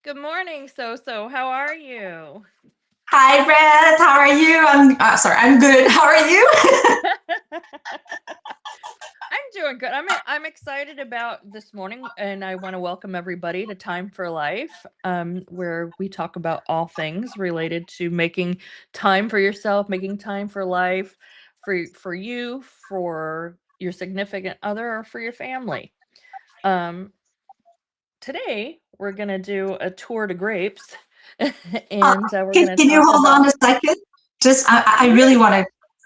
Good morning, So. How are you? Hi, Brett. How are you? I'm sorry. I'm good. How are you? I'm doing good. I'm excited about this morning, and I want to welcome everybody to Time for Life, where we talk about all things related to making time for yourself, making time for life, for you, for your significant other, or for your family. Um, Today we're gonna do a tour de grapes, Uh, and we're can, gonna can you talk hold on about a second? I yeah. really want to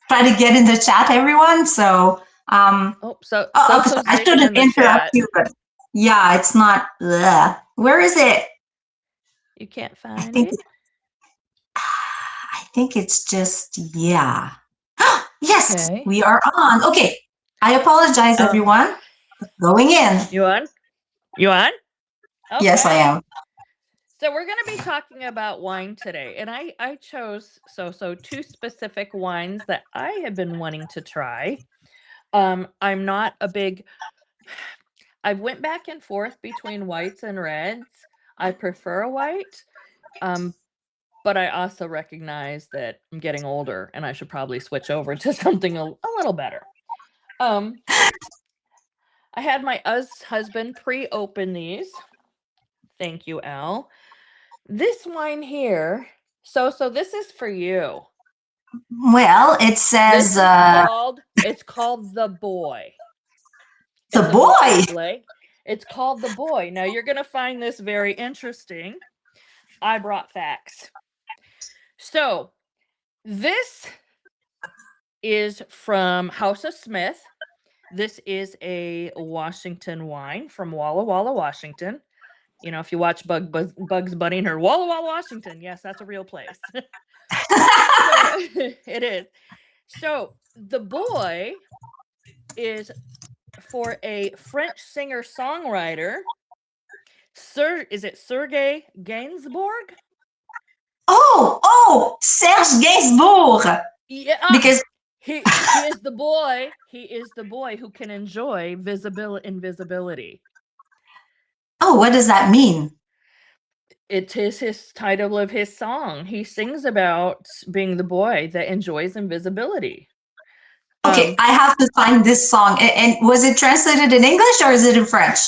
try to get in the chat, everyone. Oh, so So So's I digging shouldn't in the interrupt chat. you, but yeah, it's not. Ugh. Where is it? You can't I find think. it? I think it's just yeah. Yes, Okay. we are on. Okay. I apologize, Um, everyone. Going in. you on? You on? Yes, I Okay. am. So we're going to be talking about wine today, and I chose two specific wines that I have been wanting to try. I'm not a big I went back and forth between whites and reds. I prefer a white. Um but I also recognize that I'm getting older and I should probably switch over to something a little better. Um I had my husband pre-open these. Thank you, Al. This wine here, so this is for you. Well, it This says is it's called The Boy. the It's a blanc boy. sablé. It's called The Boy. Now you're going to find this very interesting. I brought facts. So, this is from House of Smith. This is a Washington wine from Walla Walla, Washington. You know, if you watch Bugs Bunny and her Walla Walla, Washington, yes, that's a real place. So it is. So the boy is for a French singer songwriter. Is it Sergei Gainsbourg? Serge Gainsbourg. Yeah. Because He is the boy. He is the boy who can enjoy invisibility. what does that mean? It is his title of his song. He sings about being the boy that enjoys invisibility. Okay, Um, I have to find this song. And was it translated in English or is it in French?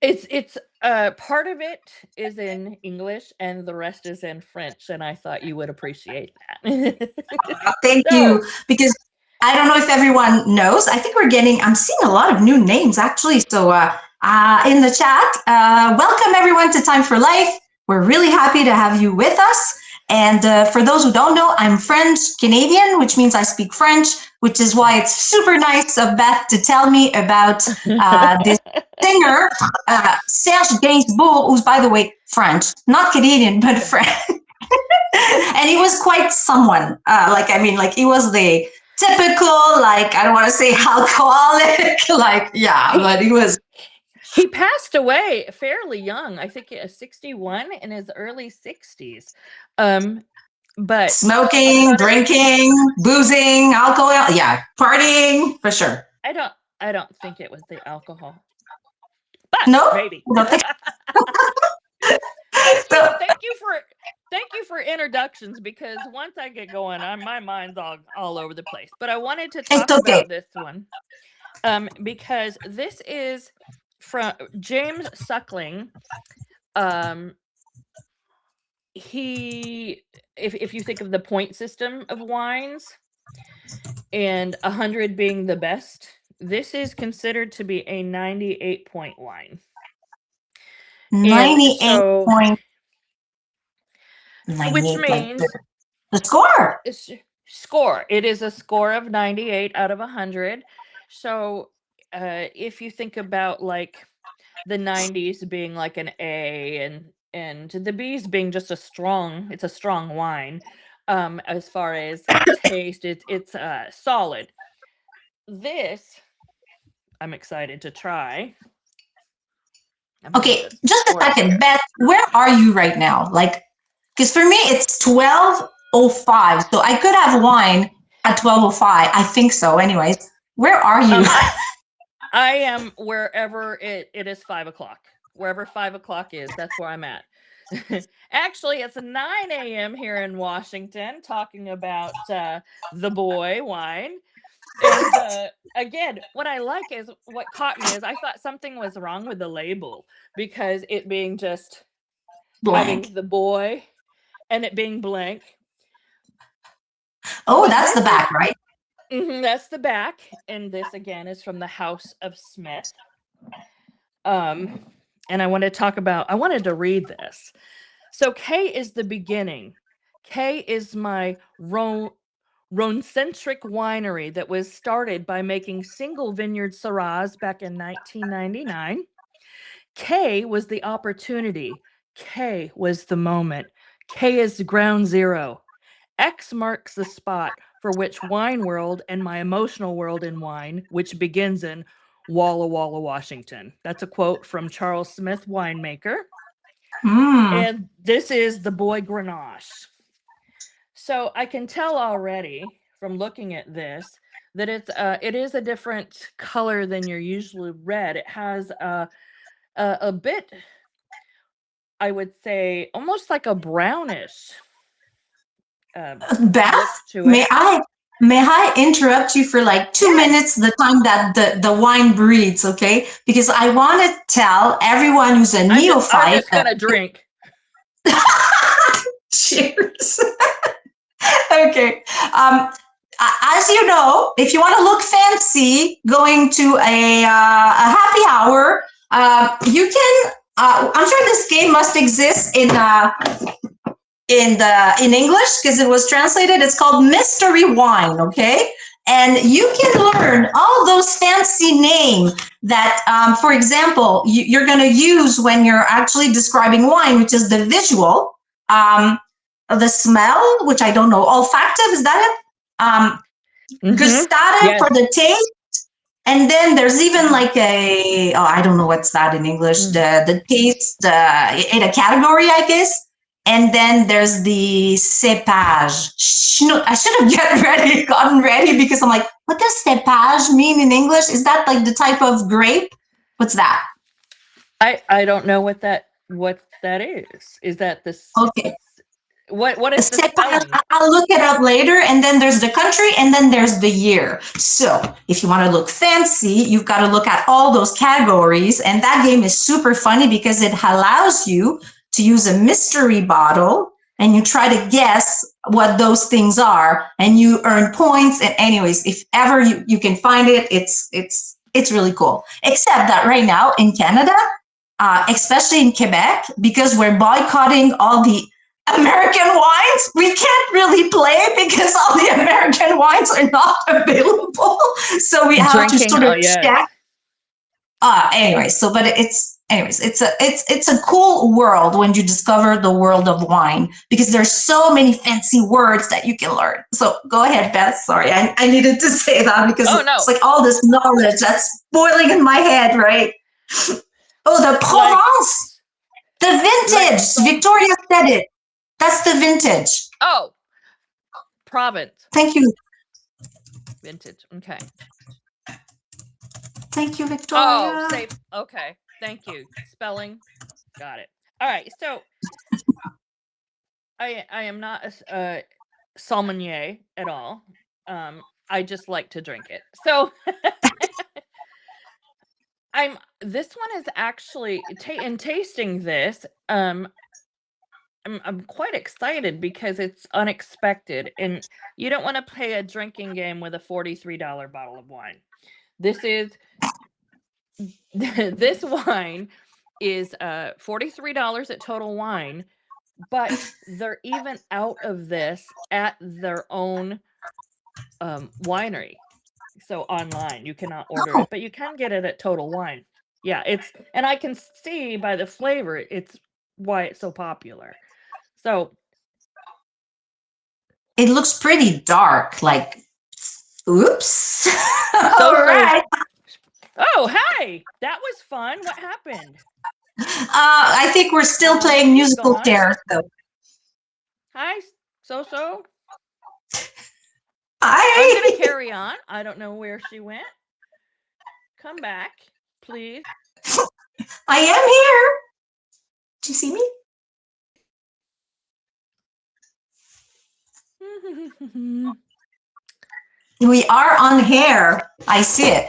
it's part of it is in English and the rest is in French, and I thought you would appreciate that. Thank you. So, Because I don't know if everyone knows. I think I'm seeing a lot of new names actually. In the chat, welcome everyone to Time for Life. We're really happy to have you with us. And for those who don't know, I'm French Canadian, which means I speak French, which is why it's super nice of Beth to tell me about this singer, Serge Gainsbourg, who's, by the way, French, not Canadian, but French. And he was quite someone. He was the typical, like, I don't want to say alcoholic, like, yeah, he but he was he passed away fairly young. I think 61 in his early 60s. Um, but a smoking, part of it, drinking, boozing, alcohol, yeah, partying for sure. I don't I don't think it was the alcohol, but No, maybe. I don't think Thank you, so. thank you for introductions, because once I get going, my mind's all over the place. But I wanted to It's talk okay. about this one, because this is from James Suckling. Um, he, if you think of the point system of wines, and 100 being the best, this is considered to be a 98 point wine. And 98 so, point, which 98, like means the score. it's score. It is a score of 98 out of 100. So, if you think about like the 90s being like an A, and the B's being just it's a strong wine. As far as taste, it's solid. This I'm excited to try. I'm gonna Okay, just just a pour it second. here. Beth, where are you right now? Like, because for me, it's 12:05. So I could have wine at 12:05. I think so. Anyways, where are you? I am wherever it is 5 o'clock. Wherever 5 o'clock is, that's where I'm at. Actually, it's 9 a.m. here in Washington, talking about the boy wine. And again, what I like is what caught me is I thought something was wrong with the label because it being just Blank. having the boy and it being blank. Oh, But that's the this is back, right? that's the back, and this again is from the House of Smith. And I wanted to read this. So K is the beginning. K is my Rhone-centric winery that was started by making single vineyard Syrahs back in 1999. K was the opportunity. K was the moment. K is ground zero. X marks the spot for which wine world and my emotional world in wine, which begins in Walla Walla, Washington. That's a quote from Charles Smith, winemaker. Mm. And this is the Boy Grenache. So I can tell already from looking at this that it is a different color than your usually red. It has a bit, I would say, almost like a brownish Beth, look to may it. I interrupt you for like 2 minutes, Yes, the time that the wine breeds, okay? Because I want to tell everyone who's a I'm neophyte. just gonna drink. Cheers. Okay. As you know, if you want to look fancy, going to a happy hour, you can. I'm sure this game must exist in English because it was translated. It's called Mystery Wine, okay? And you can learn all those fancy names that, for example, you're going to use when you're actually describing wine, which is the visual, the smell, which I don't know, olfactive, is that it? Gustative for Yes. the taste. And then there's even like I don't know what's that in English, the taste in a category, I guess. And then there's the cépage. I should have gotten ready because I'm like, what does cépage mean in English? Is that like the type of grape? What's that? I don't know what that is. Is that this Okay. what is the Cépage, spelling? I'll look it up later. And then there's the country and then there's the year. So if you want to look fancy, you've got to look at all those categories. And that game is super funny because it allows you to use a mystery bottle and you try to guess what those things are and you earn points. And anyways, if ever you can find it, it's really cool. Except that right now in Canada, especially in Quebec, because we're boycotting all the American wines, we can't really play because all the American wines are not available. So we have to Drinking. sort Oh of yes. check. But it's a cool world when you discover the world of wine because there's so many fancy words that you can learn. So go ahead, Beth. Sorry, I needed to say that because Oh no. it's like all this knowledge that's boiling in my head, right? Oh, the Provence, the vintage. Victoria said it. That's the vintage. Oh, province. Thank you. Vintage. Okay. Thank you, Oh, Victoria. safe. Okay. Thank you. Spelling. Got it. All right. So I am not a sommelier at all. I just like to drink it. So this one is actually in tasting this, I'm quite excited because it's unexpected and you don't want to play a drinking game with a $43 bottle of wine. This wine is $43 at Total Wine, but they're even out of this at their own winery. So online, you cannot order Oh, it, but you can get it at Total Wine. Yeah, and I can see by the flavor, it's why it's so popular. So it looks pretty dark. Like, oops. All so right. oh, hi. That was fun. What happened? I think we're still playing She's musical gone. chairs. So, Hi, so. I'm hi. gonna carry on. I don't know where she went. Come back, please. I am here. Do you see me? We are on hair. I see it.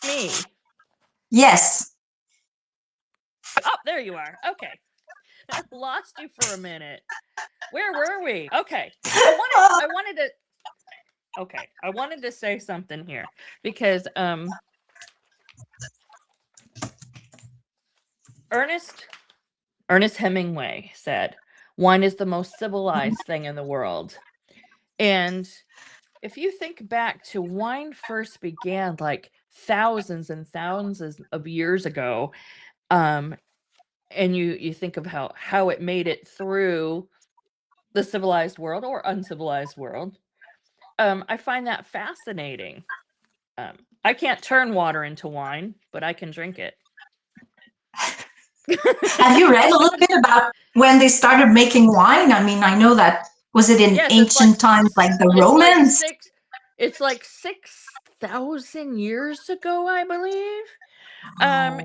Me. Yes. Oh, there you are. Okay. Lost you for a minute. Where were we? Okay. I wanted to say something here because Ernest Hemingway said, "Wine is the most civilized thing in the world." And if you think back to wine first began like thousands and thousands of years ago, and you think of how it made it through the civilized world or uncivilized world, I find that fascinating. I can't turn water into wine, but I can drink it. Have you read a little bit about when they started making wine? I mean, I know that, was it in Yes, ancient times, like the Romans? it's like 6,000 years ago, I believe.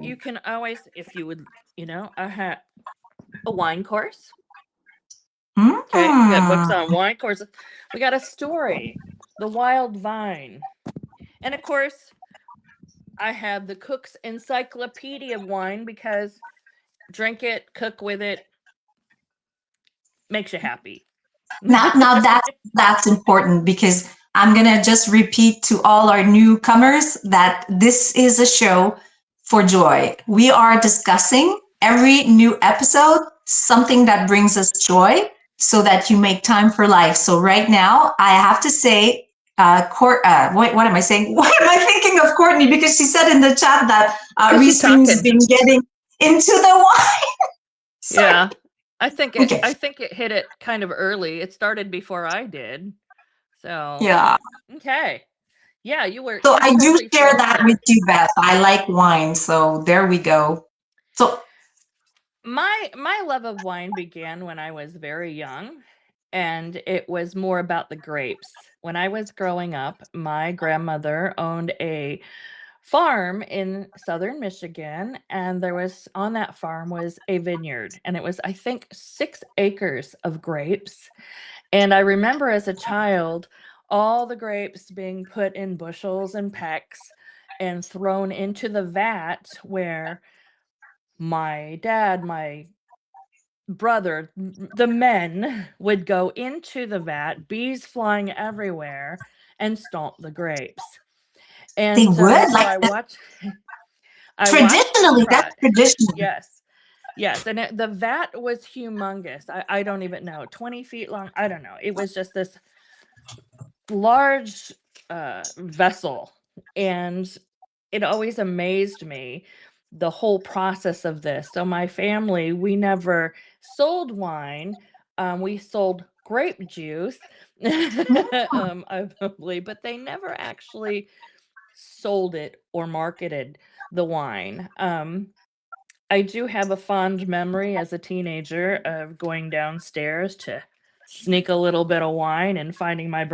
You Oh. can always, if you would, a wine course. Okay, we got books Mm. on wine courses. We got a story, The Wild Vine. And of course, I have the Cook's Encyclopedia of Wine because drink it, cook with it, makes you happy. Now that's important because I'm gonna just repeat to all our newcomers that this is a show for joy. We are discussing every new episode something that brings us joy so that you make time for life. So right now, I have to say, what am I saying? Why am I thinking of Courtney? Because she said in the chat that Riesling's been getting into the wine. Yeah. Okay. I think it hit it kind of early. It started before I did. So Yeah. okay. Yeah, you were So you're I do totally share full of that it. with you, Beth. I like wine, so there we go. So My love of wine began when I was very young, and it was more about the grapes. When I was growing up, my grandmother owned a farm in southern Michigan, and there was on that farm was a vineyard, and it was I think 6 acres of grapes. And I remember as a child all the grapes being put in bushels and pecks and thrown into the vat where my dad, my brother, the men would go into the vat, bees flying everywhere, and stomp the grapes. they And would so like I watched this traditionally. That's traditional. Yes. Yes, and the vat was humongous. I don't even know, 20 feet long. I don't know. It was just this large vessel, and it always amazed me the whole process of this. So my family, we never sold wine. We sold grape juice, I believe, but they never actually sold it or marketed the wine. I do have a fond memory as a teenager of going downstairs to sneak a little bit of wine and finding my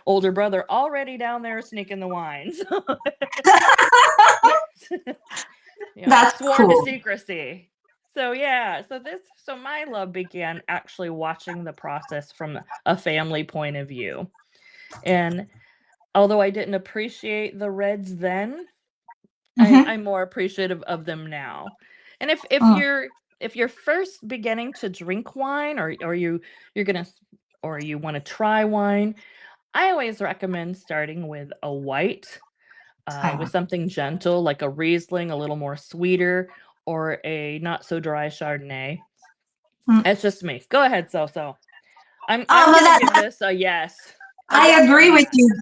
older brother, already down there sneaking the wine. That's Sworn to cool. secrecy. So yeah, so my love began actually watching the process from a family point of view. And although I didn't appreciate the reds then, Mm-hmm. I'm more appreciative of them now. And Mm. if you're first beginning to drink wine, or you're gonna or you want to try wine, I always recommend starting with a white, with something gentle like a Riesling, a little more sweeter, or a not so dry Chardonnay. Mm. That's just me. Go ahead, so. I'm Oh, well, gonna give this a yes. A I yes agree from with me. you.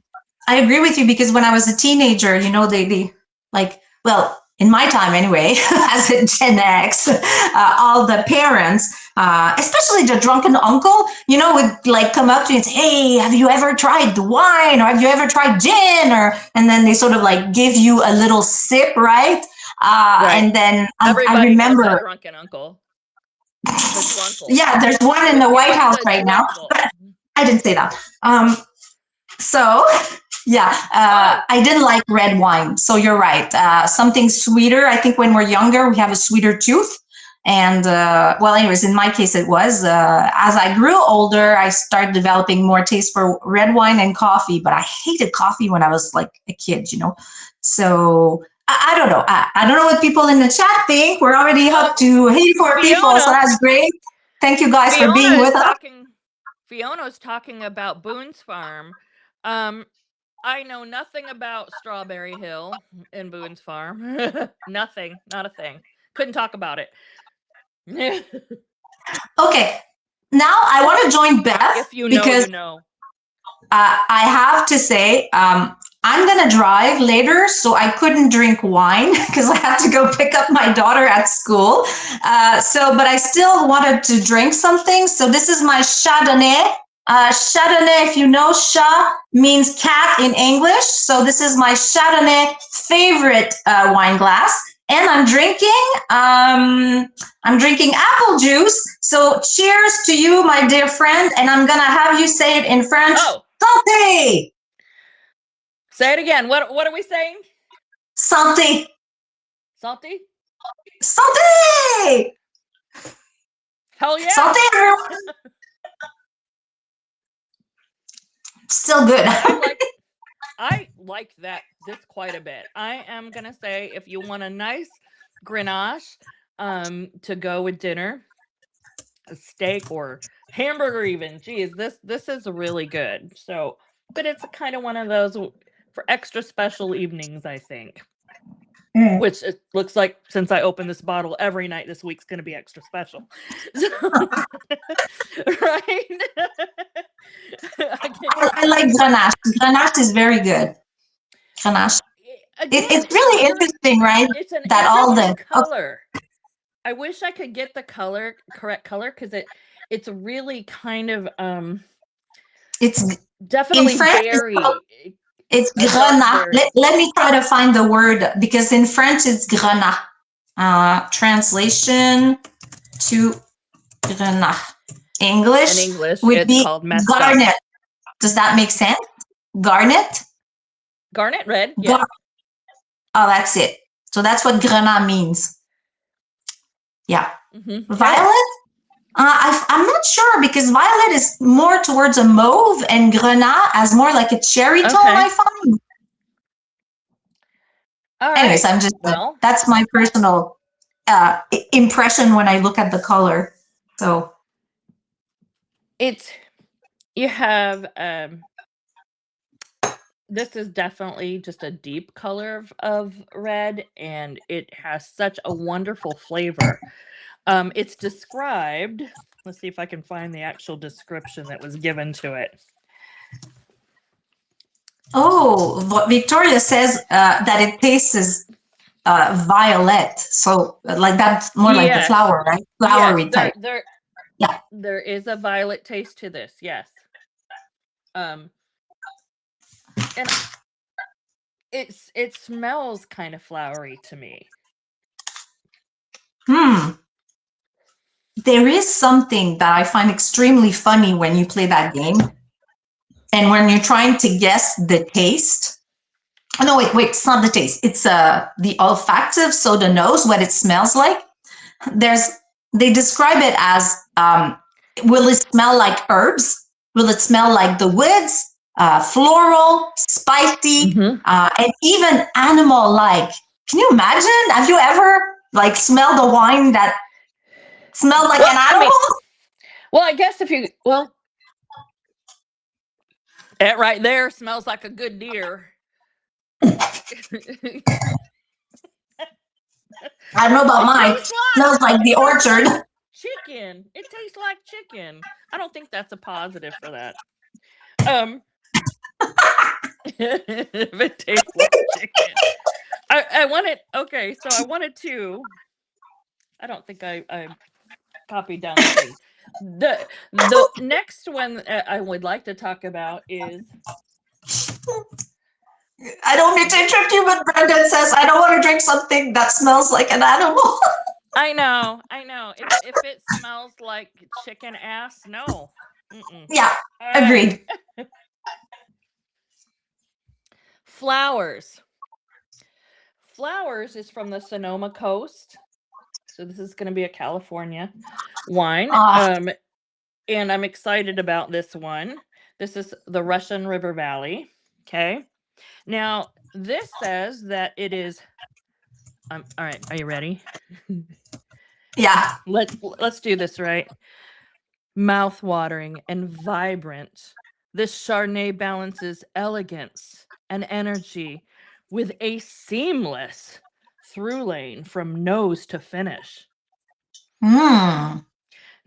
I agree with you because when I was a teenager, they like, well, in my time anyway, as a Gen X, all the parents, especially the drunken uncle, would like come up to you and say, "Hey, have you ever tried the wine, or have you ever tried gin?" And then they sort of like give you a little sip, right? Right. And then I Everybody knows that remember, drunken uncle. The drunkle. yeah, there's one in We the we White must House say right now. drunkle. I didn't say that. So, yeah, Oh, I didn't like red wine. So you're right. Something sweeter. I think when we're younger, we have a sweeter tooth. And well, anyways, in my case, it was as I grew older, I started developing more taste for red wine and coffee. But I hated coffee when I was like a kid, you know. So I don't know. I don't know what people in the chat think. We're already up to 84 people, so that's great. Thank you guys for being with us. Fiona's talking about Boone's Farm. I know nothing about Strawberry Hill in Boone's Farm. Nothing, not a thing. Couldn't talk about it. Okay, now I want to join Beth if you know, because you know. I have to say, I'm going to drive later, so I couldn't drink wine because I had to go pick up my daughter at school. But I still wanted to drink something. So this is my Chardonnay. Chardonnay, if you know, chat means cat in English. So this is my Chardonnay favorite wine glass. And I'm drinking apple juice. So cheers to you, my dear friend. And I'm going to have you say it in French. Oh. Santé! Say it again. What are we saying? Santé. Santé? Santé! Hell yeah. Santé, everyone. Still good. I like this quite a bit. I am going to say if you want a nice Grenache to go with dinner, a steak or hamburger even. Geez, this is really good. So, but it's kind of one of those for extra special evenings, I think. Which it looks like since I opened this bottle every night this week's going to be extra special. So, right? I like Grenache. Grenache is very good. Grenache. It's really interesting, right? It's an interesting color. I wish I could get the correct color because it's really kind of it's definitely berry. It's Grenache. Let me try to find the word because in French it's Grenache. Translation to Grenache. English. In English, it's called garnet. Does that make sense? Garnet? Garnet red, yeah. Oh, that's it. So that's what Grenache means. Yeah. Mm-hmm. Violet? I'm not sure because violet is more towards a mauve and Grenache as more like a cherry tone, I find. Anyways, I'm just, that's my personal impression when I look at the color. So. You have, this is definitely just a deep color of red, and it has such a wonderful flavor. It's described, let's see if I can find the actual description that was given to it. Oh, Victoria says that it tastes violet. So like that's more like the flower, right? Flowery type. Yeah. There is a violet taste to this, yes. And it smells kind of flowery to me. There is something that I find extremely funny when you play that game. And when you're trying to guess the taste. Oh, no, wait, it's not the taste. It's the olfactive, so the nose, what it smells like. They describe it as, will it smell like herbs? Will it smell like the woods? Floral, spicy, and even animal-like. Can you imagine? Have you ever like smelled a wine that smelled like an animal? I guess if you, that right there smells like a good deer. I don't know about mine. It smells like the orchard. Like chicken. It tastes like chicken. I don't think that's a positive for that. If it tastes like chicken. I wanted to. I don't think I copied down the thing. The next one I would like to talk about is. I don't mean to interrupt you, but Brendan says I don't want to drink something that smells like an animal. I know. If it smells like chicken ass, no. Yeah, agreed. Flowers. Flowers is from the Sonoma coast. So this is going to be a California wine. Ah, And I'm excited about this one. This is the Russian River Valley. Okay. Now, this says that it is all right, are you ready? yeah. Let's do this right. Mouth-watering and vibrant. This Chardonnay balances elegance and energy with a seamless through lane from nose to finish. Mm.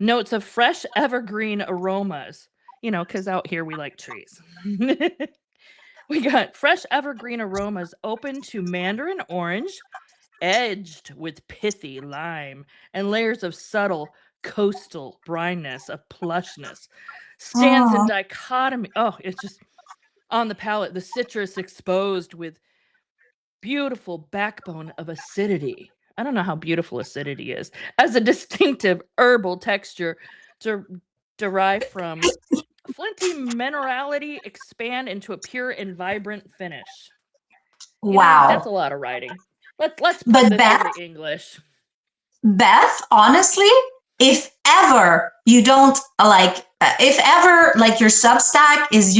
Notes of fresh evergreen aromas, because out here we like trees. We got fresh evergreen aromas open to mandarin orange, edged with pithy lime, and layers of subtle coastal bryness of plushness. Stands in Oh, dichotomy. Oh, it's just on the palate, the citrus exposed with beautiful backbone of acidity. I don't know how beautiful acidity is, as a distinctive herbal texture derived from flinty minerality expand into a pure and vibrant finish. That's a wow. lot of writing. Let's put But this Beth, into English. Beth, honestly, if ever you don't if ever like your Substack is,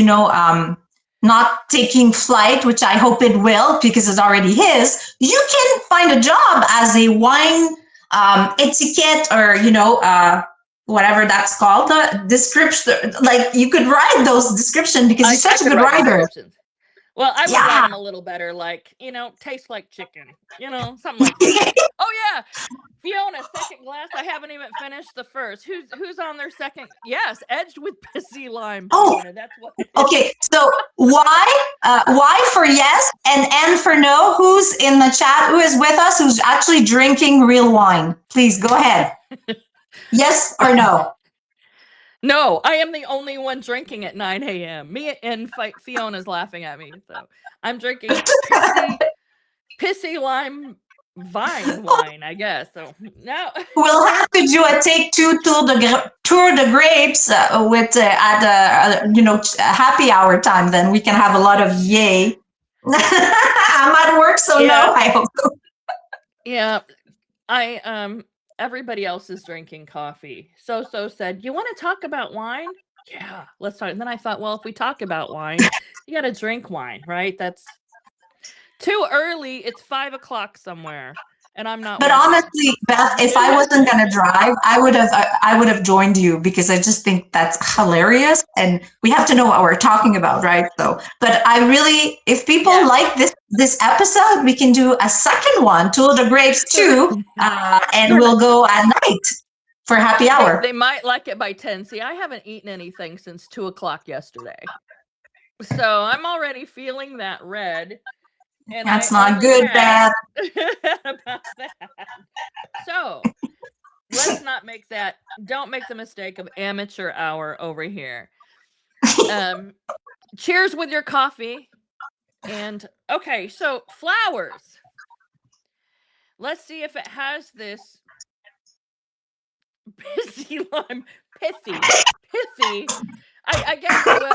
not taking flight, which I hope it will because it's already his, you can find a job as a wine etiquette or, whatever that's called, the description. Like you could write those descriptions because you're I such a could good write writer. descriptions. Well, I would write Yeah. them a little better, like, tastes like chicken, something like that. Oh yeah, Fiona, second glass. I haven't even finished the first. Who's on their second? Yes, edged with pissy lime, Oh, Fiona. That's what it okay. is. So Y for yes and N for no. Who's in the chat? Who is with us? Who's actually drinking real wine? Please go ahead. Yes or no? No, I am the only one drinking at 9 a.m. Me and Fiona's laughing at me. So I'm drinking pissy lime vine wine, I guess. So now, We'll have to do a take two tour de grapes with at happy hour time. Then we can have a lot of yay. I'm at work, so yeah, no. I hope. yeah. I everybody else is drinking coffee. So said, "You want to talk about wine?" Yeah, let's talk. And then I thought, well, if we talk about wine, you got to drink wine, right? That's too early. It's 5 o'clock somewhere, and I'm not But working. honestly, Beth, if I wasn't gonna drive, I would have joined you because I just think that's hilarious, and we have to know what we're talking about, right? So, but I really, if people Yeah. like this episode, we can do a second one, Tour de Grapes too, and They're not, we'll go at night for happy hour. they might like it by 10. See, I haven't eaten anything since 2 o'clock yesterday, so I'm already feeling that red. And I That's not only good, had Beth. about that. So let's not make that. Don't make the mistake of amateur hour over here. Cheers with your coffee. And okay, so flowers. Let's see if it has this pithy lime. Pithy. I guess well,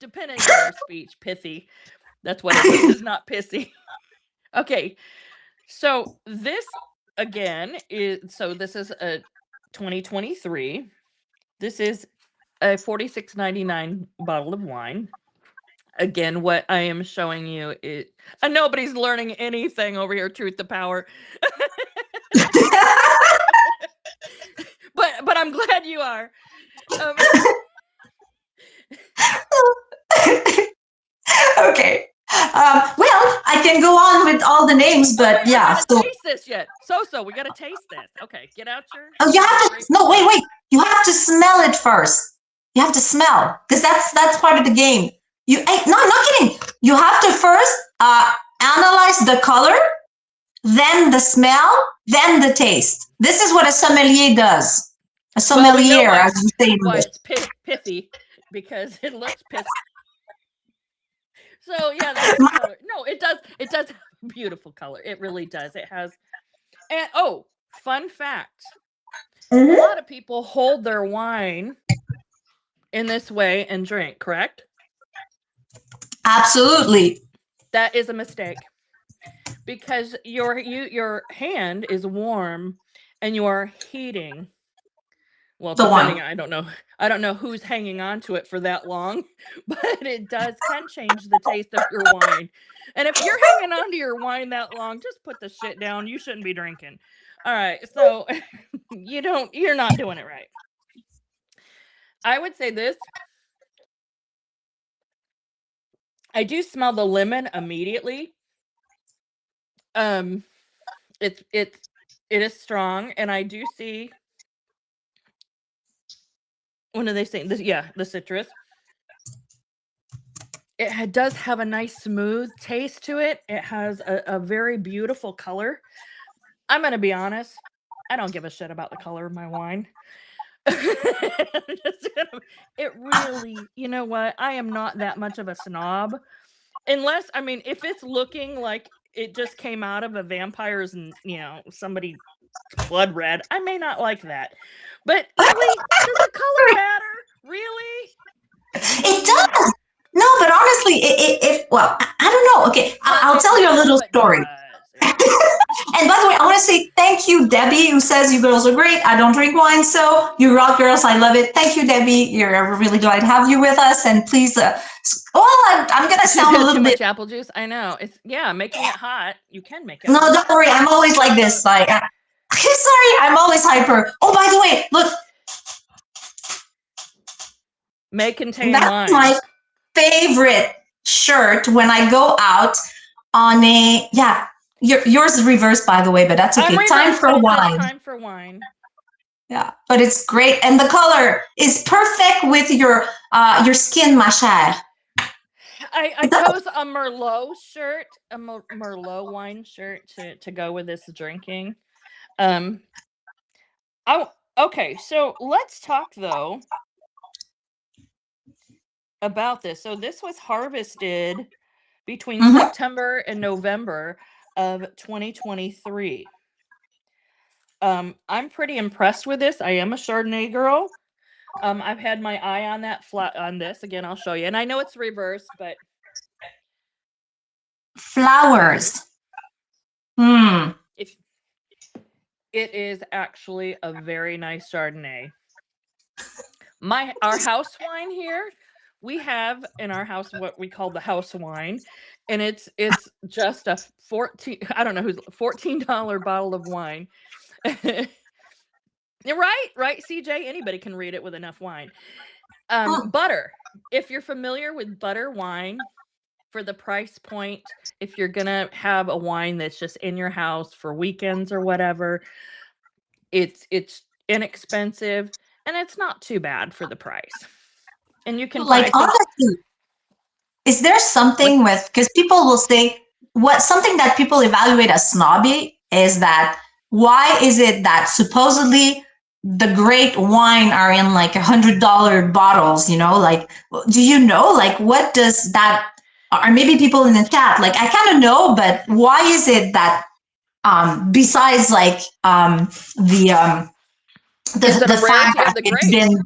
depending on your speech, pithy. That's what it is, not pissy. Okay, so this again is this is a 2023. This is a $46.99 bottle of wine. Again, what I am showing you is nobody's learning anything over here. Truth to power, but I'm glad you are. Okay. Well, I can go on with all the names, but wait, yeah. I gotta taste this yet. So we gotta taste this. Okay, get out your. Oh, you have to. No, wait. You have to smell it first. You have to smell because that's part of the game. No, I'm not kidding. You have to first analyze the color, then the smell, then the taste. This is what a sommelier does. A Well, we know sommelier, as you say in why English. it's pithy, because it looks pissy. So yeah, that's the color. No, it does. It does have a beautiful color. It really does. It has. And fun fact: a lot of people hold their wine in this way and drink. Correct? Absolutely. That is a mistake. because your hand is warm and you are heating. Well, The wine. depending, I don't know who's hanging on to it for that long, but it can change the taste of your wine. And if you're hanging on to your wine that long, just put the shit down. You shouldn't be drinking. All right, so you're not doing it right. I would say this. I do smell the lemon immediately. Um, it is strong, and I do see. What do they say? Yeah, the citrus. It does have a nice smooth taste to it. It has a very beautiful color. I'm gonna be honest. I don't give a shit about the color of my wine. It really, you know what? I am not that much of a snob. Unless, I mean, if it's looking like it just came out of a vampire's, somebody blood red, I may not like that. But really, does the color matter? Really? It does. No, but honestly, well, I don't know. Okay, I'll tell you a little story. And by the way, I want to say thank you, Debbie, who says you girls are great. I don't drink wine, so you rock, girls. I love it. Thank you, Debbie. You're really glad to have you with us. And please, I'm gonna sound a little too bit. Much apple juice. I know. It's making it hot. You can make it. No, hot. don't worry. I'm always like this. Like, sorry, I'm always hyper. Oh, by the way, look. May contain That's wine. my favorite shirt when I go out on a yours is reversed, by the way, but that's okay. Time for wine. Time for wine. Yeah, but it's great, and the color is perfect with your skin, ma chère. I chose a Merlot shirt, a Merlot wine shirt to go with this drinking. Okay, so let's talk though about this. So this was harvested between September and November of 2023. I'm pretty impressed with this. I am a Chardonnay girl. I've had my eye on this. Again, I'll show you. And I know it's reversed, but flowers. If it is actually a very nice Chardonnay. Our house wine here, we have in our house what we call the house wine, and it's just a $14 bottle of wine. Right, CJ. Anybody can read it with enough wine. Butter. If you're familiar with butter wine, for the price point, if you're gonna have a wine that's just in your house for weekends or whatever, it's inexpensive and it's not too bad for the price. And you can honestly, is there something with, because people will say something that people evaluate as snobby is that why is it that supposedly the great wine are in like $100 bottles, like, do you know, like, what does that, or maybe people in the chat, like, I kind of know, but why is it that besides like the fact that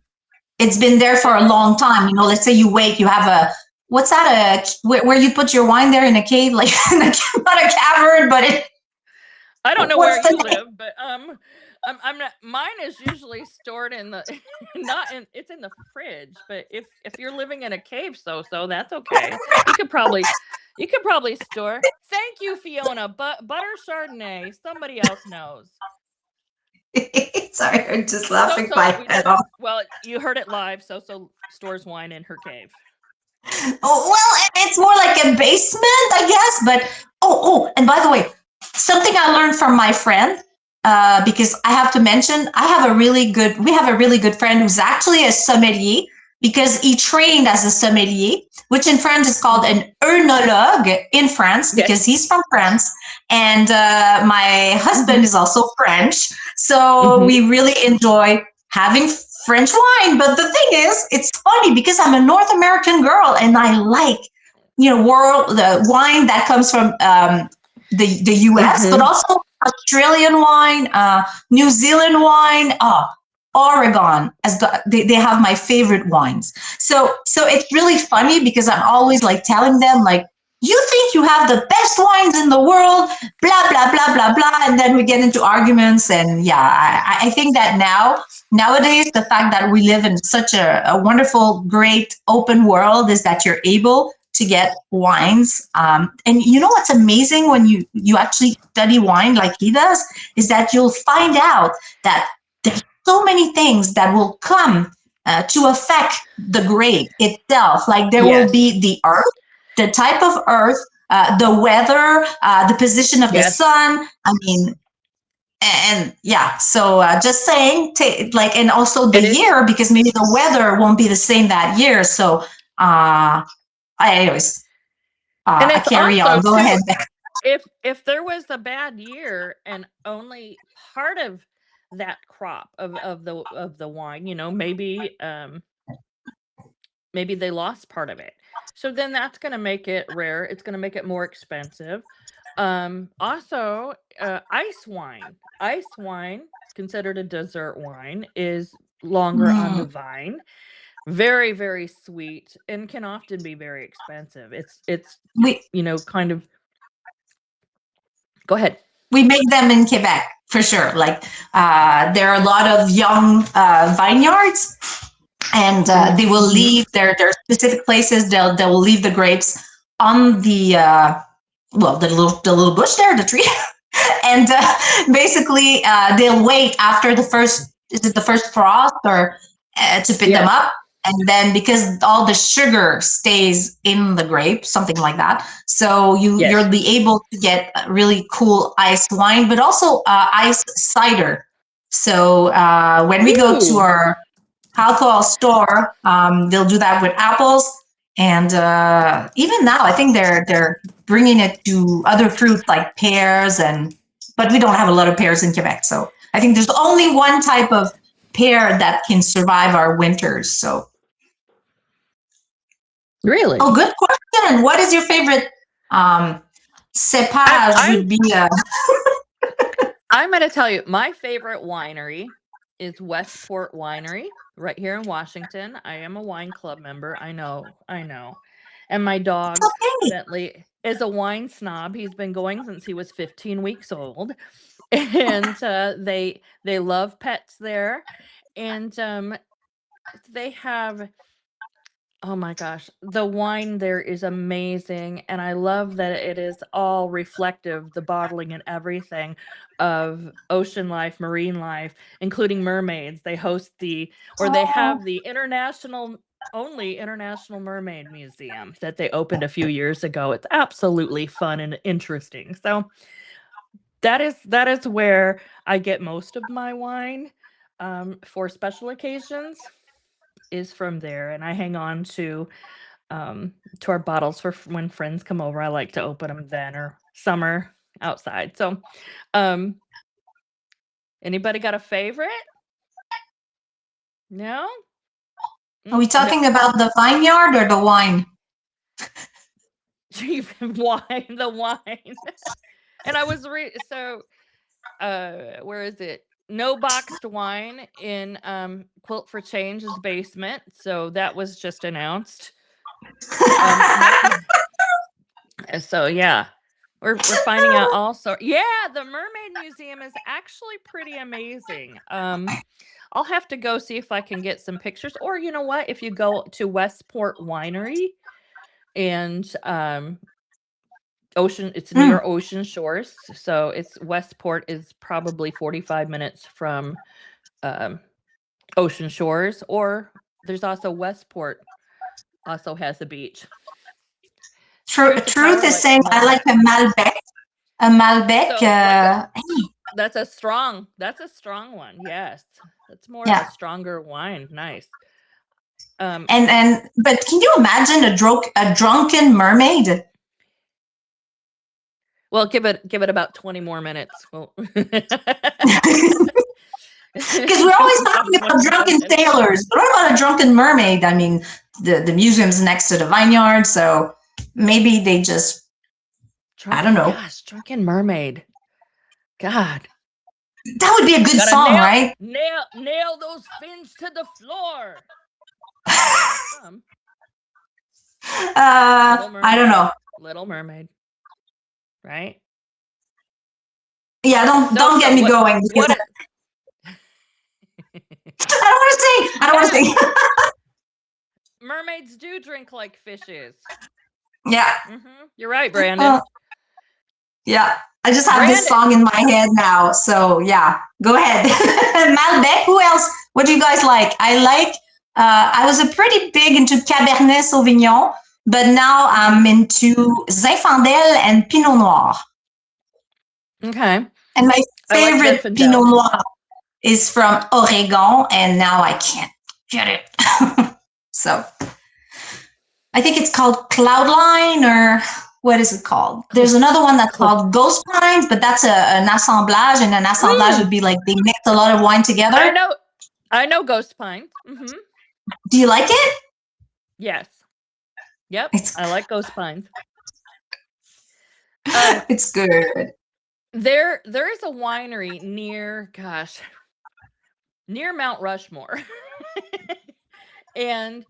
it's been there for a long time, let's say you wait, you have what's that, where you put your wine there in a cave, like not a cavern, but I don't know where you live, but I'm not. Mine is usually stored in the it's in the fridge. But if you're living in a cave, so that's okay. You could probably store. Thank you, Fiona. Butter Chardonnay. Somebody else knows. Sorry, I'm just laughing my head off. Well, you heard it live. So stores wine in her cave. Oh, well, it's more like a basement, I guess. But and by the way, something I learned from my friend, because I have to mention, we have a really good friend who's actually a sommelier, because he trained as a sommelier, which in French is called an œnologue in France, because he's from France. And my husband is also French. So we really enjoy having French wine. But the thing is, it's funny because I'm a North American girl and I like, the wine that comes from the US, but also Australian wine, New Zealand wine, Oregon, they have my favorite wines. So it's really funny because I'm always like telling them, like, you think you have the best wines in the world, blah, blah, blah, blah, blah. And then we get into arguments. And yeah, I think that nowadays, the fact that we live in such a wonderful, great open world is that you're able to get wines. And you know what's amazing when you actually study wine like he does is that you'll find out that there's so many things that will come to affect the grape itself. Like there will Yes. be the earth, the type of earth, the weather, the position of the Yes. sun. I mean, and yeah, so just saying, like, and also the It is. year, because maybe the weather won't be the same that year. So, anyways, And I it's carry also on. Go too, ahead. if there was a bad year and only part of that crop of the wine, maybe they lost part of it. So then that's going to make it rare. It's going to make it more expensive. Also, ice wine, considered a dessert wine, is longer on the Mm, vine. Very, very sweet and can often be very expensive. It's we kind of. Go ahead. we make them in Quebec for sure. Like there are a lot of young vineyards, and they will Mhm. leave their specific places. They will leave the grapes on the well, the little bush there, the tree, and basically they'll wait after the first, is it the first frost, or to pick them Yes. up. And then because all the sugar stays in the grape, something like that, so you'll Yes. be able to get really cool ice wine, but also ice cider. So when we go to Ooh. our alcohol store, they'll do that with apples, and even now, I think they're bringing it to other fruits like pears, and but we don't have a lot of pears in Quebec, so I think there's only one type of pear that can survive our winters. So, Really? oh, good question. What is your favorite I'm cepage? I'm Would be I'm gonna tell you, my favorite winery is Westport Winery right here in Washington. I am a wine club member. I know, I know. And my it's dog okay. Bentley is a wine snob. He's been going since he was 15 weeks old, and they love pets there, and they have. Oh my gosh, the wine there is amazing, and I love that it is all reflective, the bottling and everything, of ocean life, marine life, including mermaids. They Oh, have the international mermaid museum that they opened a few years ago. It's absolutely fun and interesting. So that is where I get most of my wine, for special occasions, is from there, and I hang on to our bottles for when friends come over. I like to open them then, or summer outside. So, um, anybody got a favorite? No? are we No. talking about the vineyard or the wine? Wine, the wine. And I was so where is it? No boxed wine in Quilt for Change's basement. So that was just announced. My So yeah, we're finding out also. Yeah, the Mermaid Museum is actually pretty amazing. I'll have to go see if I can get some pictures. Or you know what? If you go to Westport Winery and it's Mm, near Ocean Shores. So it's Westport is probably 45 minutes from um, Ocean Shores. Or there's also Westport also has a beach. Truth to truth Power, is like saying I Malbec. like a Malbec. A Malbec. So like Hey, that's a strong one. Yes. That's more of a yeah. stronger wine. Nice. Um And but can you imagine a drunken mermaid? well, give it about 20 more minutes. Well, Because we're give always it about talking 20 about more drunken minutes. sailors. But what about a drunken mermaid? I mean, the museum's next to the vineyard, so maybe they just, I don't know. Drunken mermaid. God. That would be a good Gotta song, right? nail those fins to the floor. That's some Little I don't Mermaid. know. Little Mermaid, right? Yeah, don't get So me going because what? I don't want to sing. I don't want to Yes, sing. mermaids do drink like fishes. Yeah. You're right, Uh, Brandon. yeah. I just have this Brandon, song in my head now. So yeah, go ahead. Malbec, who else? What do you guys like? I was a pretty big into Cabernet Sauvignon, but now I'm into Zinfandel and Pinot Noir. okay. And my I like favorite Pinot Zinfandel. Noir is from Oregon, and now I can't get it. So I think it's called Cloudline, or what is it called? There's another one that's called Ghost Pines, but that's an assemblage, and an assemblage would be like they mix a lot of wine I together. know Ghost Pines. Do you like it? Yes. Yep. It's I like Ghost Pines. it's good. There is a winery near Mount Rushmore. And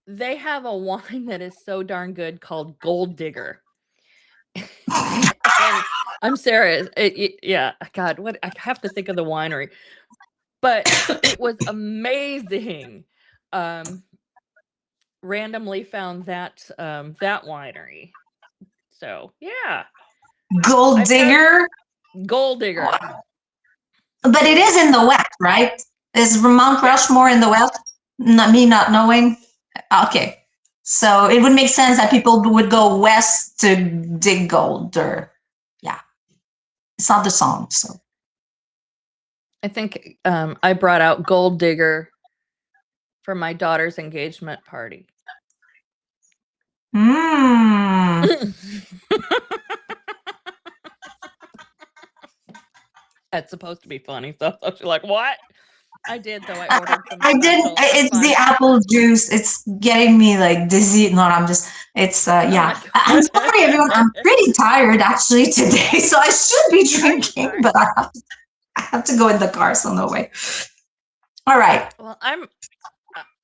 they have a wine that is so darn good called Gold Digger. And I'm serious. Yeah, God, what I have to think of the winery. But it was amazing. Randomly found that that winery. So, yeah. Gold I've had Digger, Gold Digger. but it Gold is Digger. in the West, right? Is Mount Yes. Rushmore in the West? Not me not knowing. Okay. So it would make sense that people would go west to dig gold, or yeah, it's not the song. So I think I brought out Gold Digger for my daughter's engagement party. That's supposed to be funny. So she's like, "What?" I did though. I ordered some I didn't. specials for It's fun. the apple juice. It's getting me like dizzy. No, I'm just. It's Oh yeah. my I'm god. sorry, everyone. I'm pretty tired actually today, so I should be Are you drinking, sorry? but I have to go in the car, so no way. All right. Well, I'm.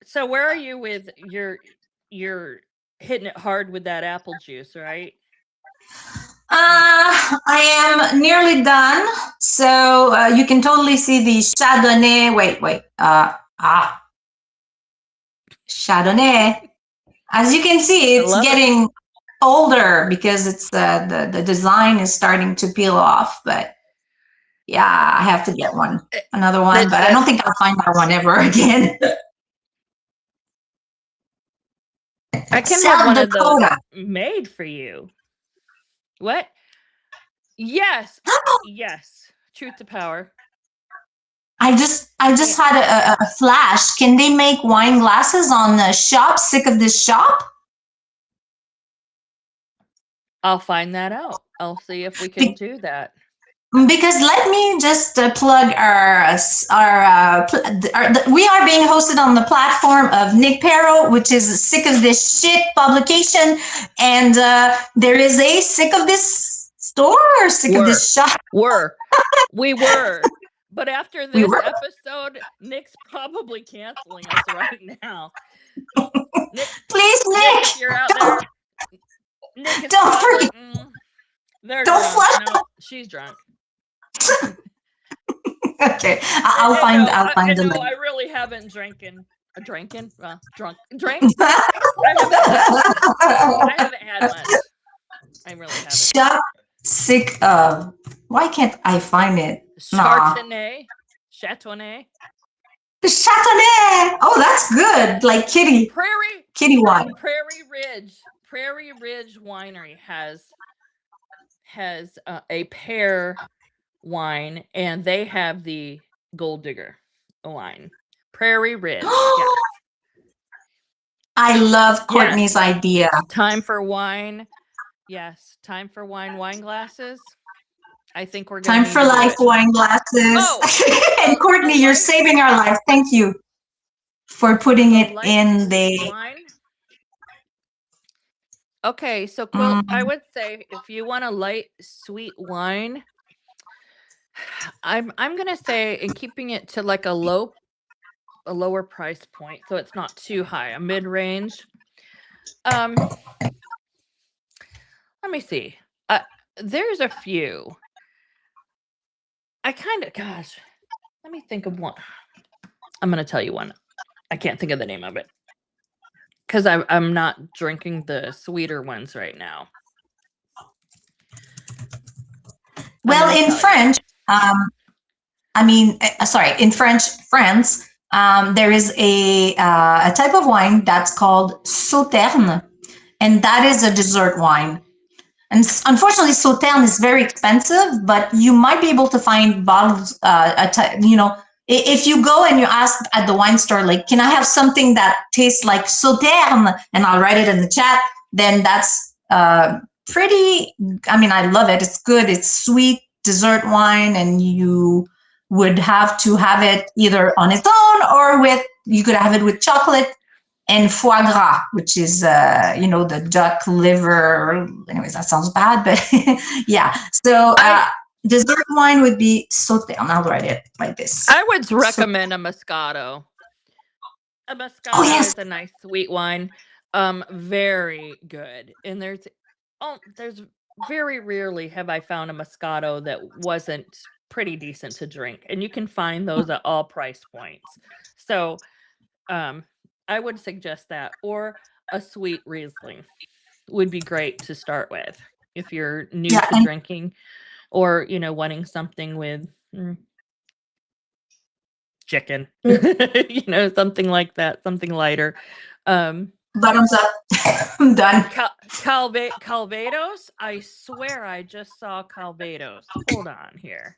So where are you with you're hitting it hard with that apple juice, right? Like, I am nearly done. So you can totally see the Chardonnay. Wait. Chardonnay. As you can see, I it's love it. getting older because it's the design is starting to peel off. But yeah, I have to get another one. But I don't That's think I'll find that one ever again. I can have South one of those Dakota. made for you. What? Yes. Yes. Truth to power. I just had a flash. Can they make wine glasses on the shop? Sick of this shop? I'll find that out. I'll see if we can Be- do that. Because let me just plug we are being hosted on the platform of Nick Perro, which is Sick of This Shit publication, and there is a Sick of This store or Sick of This shop. We were. But after We this were. episode, Nick's probably canceling us right now. Nick, Please, Nick, Nick, if you're out there, Nick is don't probably forget. they're Don't drunk. flush. No, she's drunk. Okay, I'll find the no, link. I really haven't drunk. I haven't had much. I really haven't. Shop Sick of. Why can't I find it? Chardonnay. Chardonnay. Oh, that's good. Like kitty wine. Prairie Ridge Winery has a pear wine, and they have the Gold Digger wine. Prairie Ridge. Yes. I love Courtney's idea. Time for wine. Yes, time for wine glasses. I think we're going to Time for life wine glasses. Oh, and Courtney, you're saving our life. Thank you for putting it in the wine. Okay, so Quilt, I would say if you want a light sweet wine, I'm gonna say, in keeping it to like a lower price point, so it's not too high, a mid range. Let me see. There's a few. Gosh, let me think of one. I'm going to tell you one. I can't think of the name of it because I'm not drinking the sweeter ones right now. Well, in French, in French, France, there is a type of wine that's called Sauterne, and that is a dessert wine. And unfortunately, Sauterne is very expensive, but you might be able to find bottles, if you go and you ask at the wine store, like, can I have something that tastes like Sauterne? And I'll write it in the chat. Then that's pretty, I love it. It's good. It's sweet dessert wine, and you would have to have it either on its own or you could have it with chocolate and foie gras, which is, the duck liver. Anyways, that sounds bad, but yeah. So dessert wine would be Sauterne. I'll write it like this. I would recommend a Moscato. A Moscato is a nice sweet wine. Very good. And there's very rarely have I found a Moscato that wasn't pretty decent to drink. And you can find those at all price points. So I would suggest that. Or a sweet Riesling would be great to start with if you're new to drinking, or, wanting something with chicken, something like that, something lighter. Bottoms up. I'm done. Calvados. I swear I just saw Calvados. Hold on here.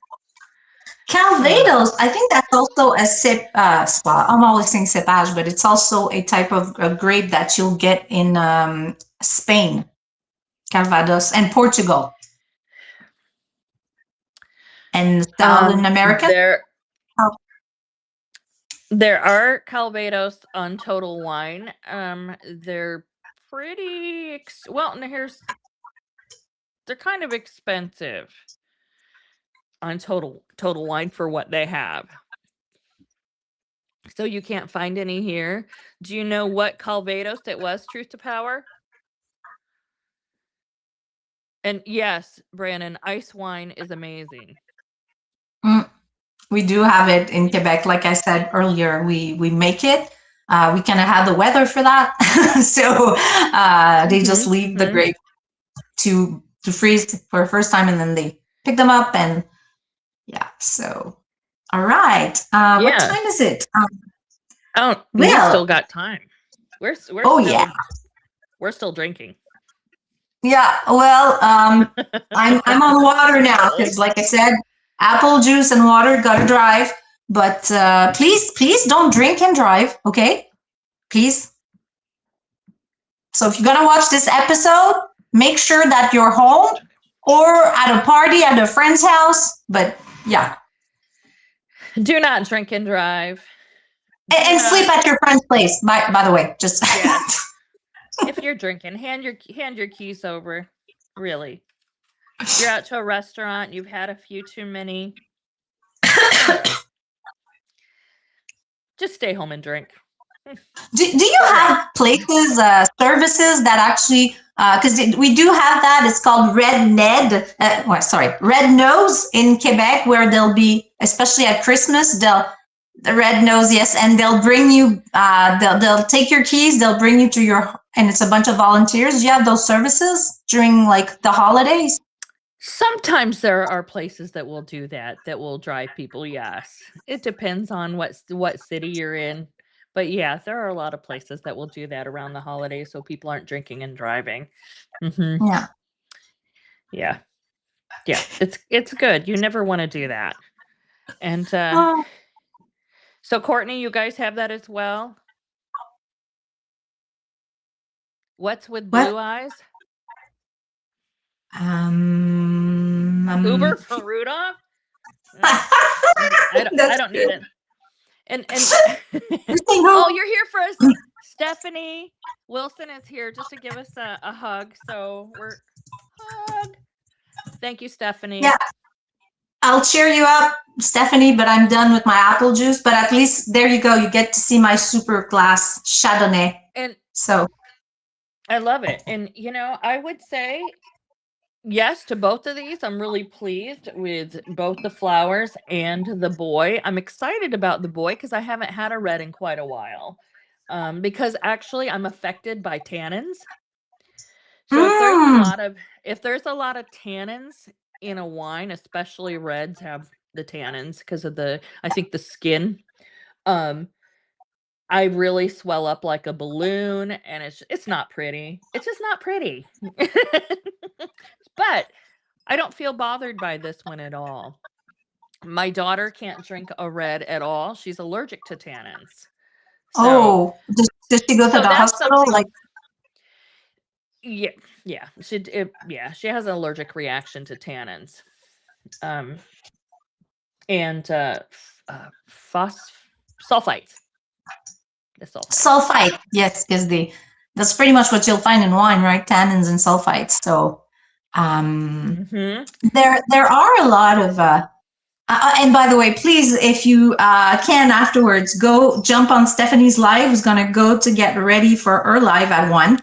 Calvados, I think that's also a I'm always saying cepage, but it's also a type of grape that you'll get in Spain, Calvados, and Portugal. And Southern America? There are Calvados on Total Wine. They're pretty, they're kind of expensive on Total Wine for what they have. So you can't find any here. Do you know what Calvados it was, Truth to Power? And yes, Brandon, ice wine is amazing. We do have it in Quebec. Like I said earlier, we make it. We kind of have the weather for that. So they just leave the grape to freeze for the first time, and then they pick them up, and so all right. What time is it? We still got time. We're still drinking. Yeah, well, I'm on water now because, like I said, apple juice and water, gotta drive. But please don't drink and drive, okay? Please. So if you're gonna watch this episode, make sure that you're home or at a party at a friend's house. But yeah. Do not drink and drive. And sleep at your friend's place, by the way. Just if you're drinking, hand your keys over. Really. You're out to a restaurant, you've had a few too many. Just stay home and drink. Do you have places, services that actually, because we do have that, it's called Red Nose in Quebec, where they'll be, especially at Christmas, the Red Nose, yes, and they'll bring you, they'll take your keys, they'll bring you to and it's a bunch of volunteers. Do you have those services during like the holidays? Sometimes there are places that will do that will drive people, yes. It depends on what city you're in. But yeah, there are a lot of places that will do that around the holidays so people aren't drinking and driving. Yeah. Yeah. It's good. You never want to do that. And so Courtney, you guys have that as well? What's with Blue Eyes? Uber for Rudolph? I don't need it. And oh, you're here for us. Stephanie Wilson is here just to give us a hug. So hug. Thank you, Stephanie. Yeah. I'll cheer you up, Stephanie, but I'm done with my apple juice. But at least there you go. You get to see my super glass Chardonnay. And so I love it. And I would say yes to both of these. I'm really pleased with both the flowers and the boy. I'm excited about the boy because I haven't had a red in quite a while. Because actually I'm affected by tannins. So Mm. if there's a lot of tannins in a wine, especially reds have the tannins because of I think the skin. Um, I really swell up like a balloon and it's not pretty. It's just not pretty. But I don't feel bothered by this one at all. My daughter can't drink a red at all. She's allergic to tannins. So Oh, does she go to so the that's hospital? something. Like, Yeah, yeah. She has an allergic reaction to tannins. Um and phos sulfites. The sulfites. sulfite, yes, because that's pretty much what you'll find in wine, right? Tannins and sulfites. So, um, Mhm. there are a lot of and by the way, please, if you can afterwards, go jump on Stephanie's live, who's going to go to get ready for her live at 1.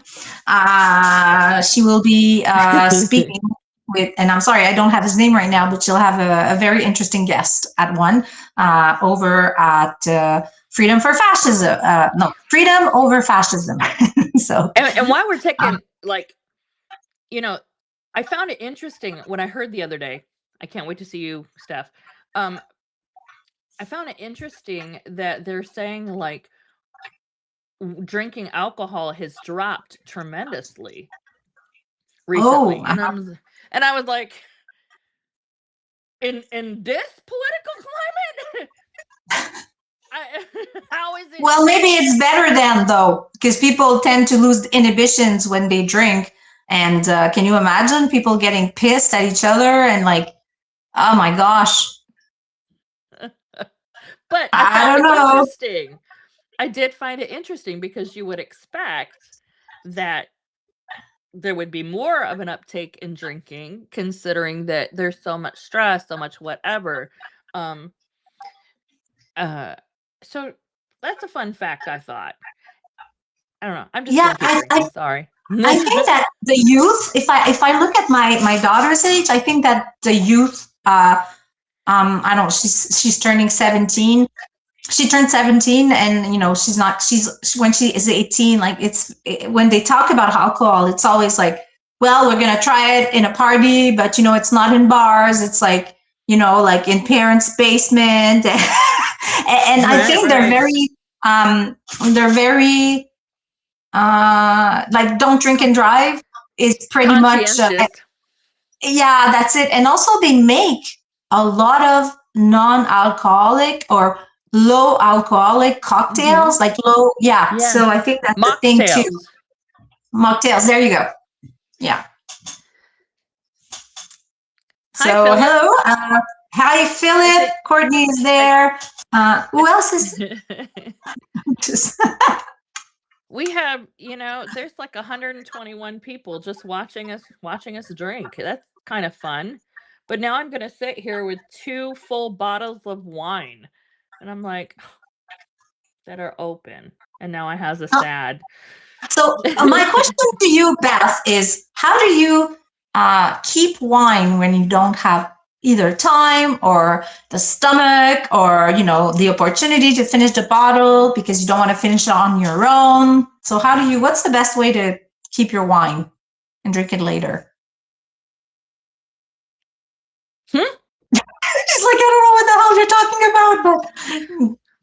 She will be speaking with, and I'm sorry, I don't have his name right now, but she'll have a very interesting guest at 1 over at Freedom for Fascism. No, Freedom Over Fascism. So, And while we're taking, like, I found it interesting when I heard the other day. I can't wait to see you, Steph. I found it interesting that they're saying, like, drinking alcohol has dropped tremendously oh, recently. And I was like, in this political climate, how is it? well, maybe it's better then, though, because people tend to lose inhibitions when they drink. And can you imagine people getting pissed at each other and like, oh my gosh, But I I found don't it know. interesting. I did find it interesting because you would expect that there would be more of an uptake in drinking, considering that there's so much stress, so much whatever. Um, uh, so that's a fun fact, I thought. I don't know. I'm just Yeah, gonna keep drinking. Sorry. I think that the youth, if I look at my daughter's age, I think that the youth, I don't know, she's turning 17. She turned 17, and she's when she is 18, like when they talk about alcohol, it's always like, well, we're gonna try it in a party, but it's not in bars, it's like, like in parents' basement. And I Right, think right. they're very like, don't drink and drive is pretty much Conscientious. yeah, that's it. And also they make a lot of non-alcoholic or low alcoholic Hmm. cocktails, like low, yeah. Yeah. So I think that's the thing too. Mocktails. Mocktails, there you go. Yeah. Hi, So Philip. hello. Hi, Is Philip. it? Courtney is I, there. Who else is just We have, there's like 121 people just watching us drink. That's kind of fun. But now I'm gonna sit here with 2 full bottles of wine, and I'm like, that are open. And now I has a sad. So my question to you, Beth, is how do you keep wine when you don't have either time or the stomach or the opportunity to finish the bottle because you don't want to finish it on your own? So what's the best way to keep your wine and drink it later? Hmm? She's like, I don't know what the hell you're talking about,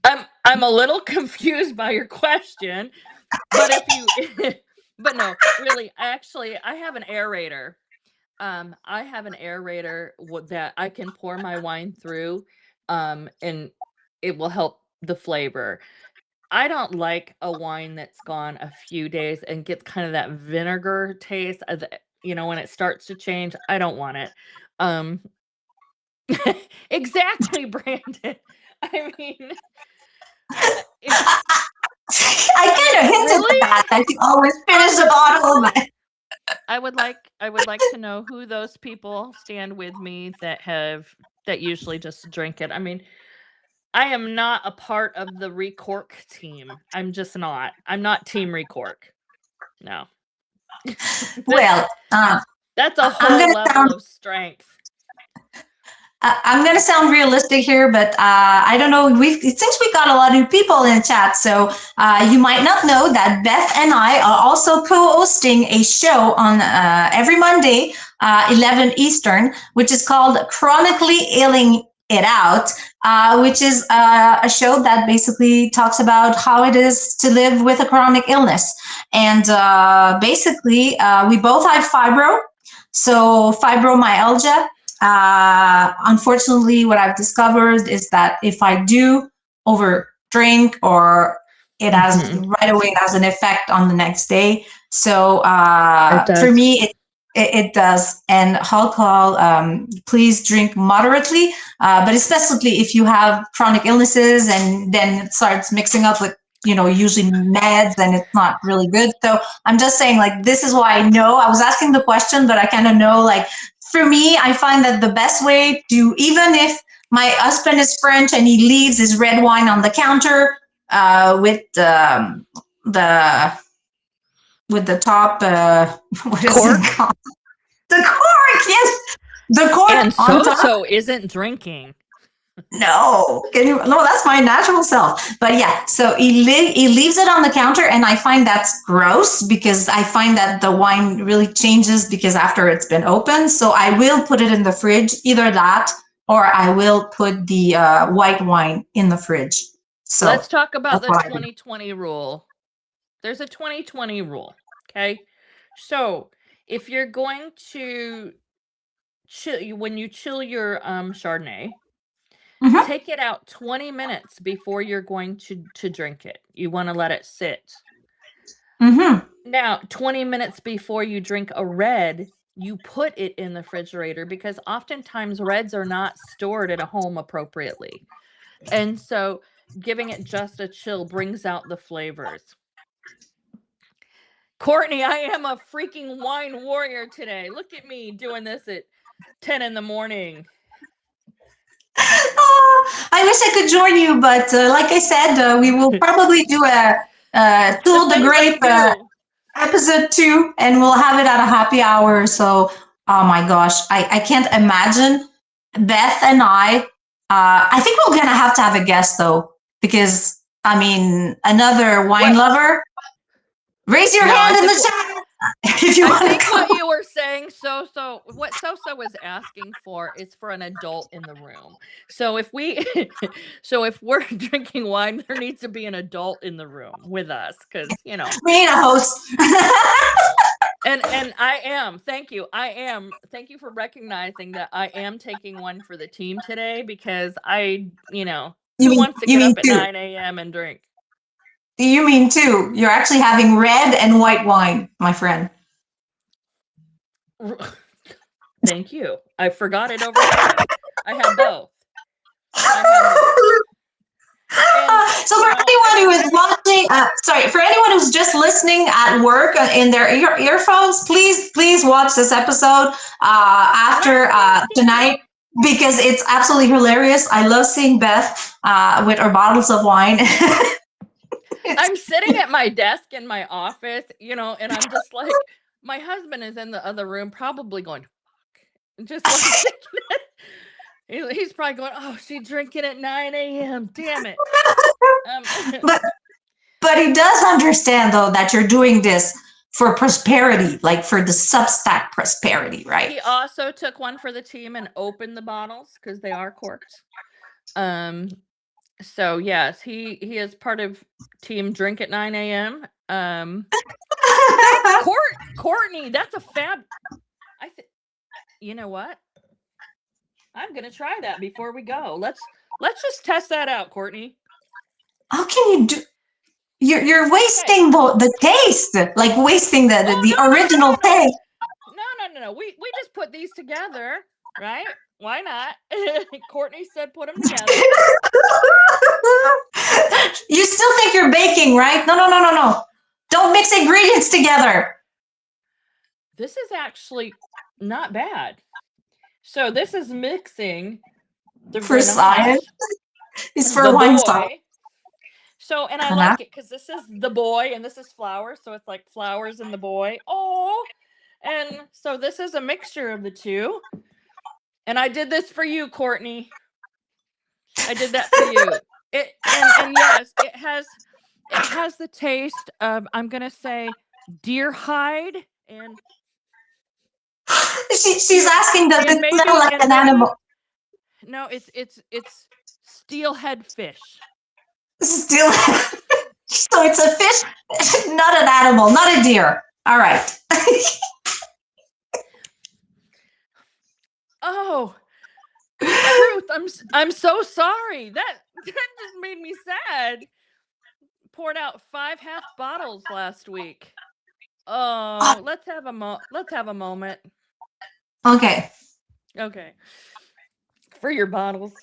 but I'm a little confused by your question, but if you but no, really, actually, I have an aerator. I have an aerator that I can pour my wine through, and it will help the flavor. I don't like a wine that's gone a few days and gets kind of that vinegar taste, when it starts to change. I don't want it. Um, exactly, Brandon. I mean, if I kind of hinted at really, that. I can always I finish the would bottle. But I would like to know who those people stand with me that usually just drink it. I mean, I am not a part of the recork team. I'm just not. I'm not team recork. No. That's well, That's a I'm whole gonna level sound of strength. I'm going to sound realistic here, but I don't know. It seems we got a lot of people in the chat, so you might not know that Beth and I are also co-hosting a show on every Monday, 11 Eastern, which is called Chronically Ailing It Out, which is a show that basically talks about how it is to live with a chronic illness. And basically, we both have fibro, so fibromyalgia. Unfortunately, what I've discovered is that if I do over drink, or it has right away, it has an effect on the next day. So It for does. me, it does. And alcohol, please drink moderately, but especially if you have chronic illnesses and then it starts mixing up with, usually meds, and it's not really good. So I'm just saying, like, this is why I know I was asking the question, but I kind of know, like, for me, I find that the best way to, even if my husband is French and he leaves his red wine on the counter with the top, what is it Cork. called? The cork, yes, the cork And on top. so isn't drinking. No, no, that's my natural self. But yeah, so he leaves it on the counter, and I find that's gross because I find that the wine really changes because after it's been opened. So I will put it in the fridge, either that or I will put the white wine in the fridge. So let's talk about that's the what I do. 2020 rule. There's a 2020 rule. Okay. So if you're going to chill, when you chill your Chardonnay, Mhm. take it out 20 minutes before you're going to drink it. You want to let it sit. Mhm. Now, 20 minutes before you drink a red, you put it in the refrigerator because oftentimes reds are not stored at a home appropriately. And so giving it just a chill brings out the flavors. Courtney, I am a freaking wine warrior today. Look at me doing this at 10 in the morning. Oh, I wish I could join you, but like I said, we will probably do a Tour de Grape episode 2, and we'll have it at a happy hour. So, oh my gosh, I can't imagine Beth and I think we're gonna have to have a guest though, because I mean, another wine lover. Raise your hand in the chat if you want to come. What you were saying, what So was asking for is for an adult in the room. So if we're drinking wine, there needs to be an adult in the room with us, because We need a host. And I am. Thank you. Thank you for recognizing that I am taking one for the team today, because who wants to get up at 9 a.m. and drink? You mean too? You're actually having red and white wine, my friend. Thank you. I forgot it over here. I have both. So for anyone who is watching, for anyone who's just listening at work in their earphones, please watch this episode after tonight, because it's absolutely hilarious. I love seeing Beth with her bottles of wine. I'm sitting at my desk in my office, and I'm just like, my husband is in the other room, probably going, fuck. Just like he's probably going, oh, she's drinking at 9 a.m. Damn it. But he does understand, though, that you're doing this for prosperity, like for the Substack prosperity, right? He also took one for the team and opened the bottles because they are corked. So yes, he is part of team drink at 9 a.m. Thanks, Courtney. That's a fab. You know what? I'm gonna try that before we go. Let's just test that out, Courtney. How can you do? You're wasting the taste, like wasting the original taste. No. We just put these together, right? Why not? Courtney said put them together. You still think you're baking, right? No. Don't mix ingredients together. This is actually not bad. So this is mixing the for science. It's for wine science. So, and I like it because this is the boy and this is flowers. So it's like flowers and the boy. Oh, And so this is a mixture of the two. And I did this for you, Courtney. I did that for you. And yes, it has the taste of, I'm gonna say, deer hide and She's asking, does it smell like an animal? No, it's steelhead fish. Still, so it's a fish, not an animal, not a deer. All right. Oh, Truth, I'm so sorry. That just made me sad. Poured out 5 half bottles last week. Oh, let's have a moment. Okay. Okay. For your bottles.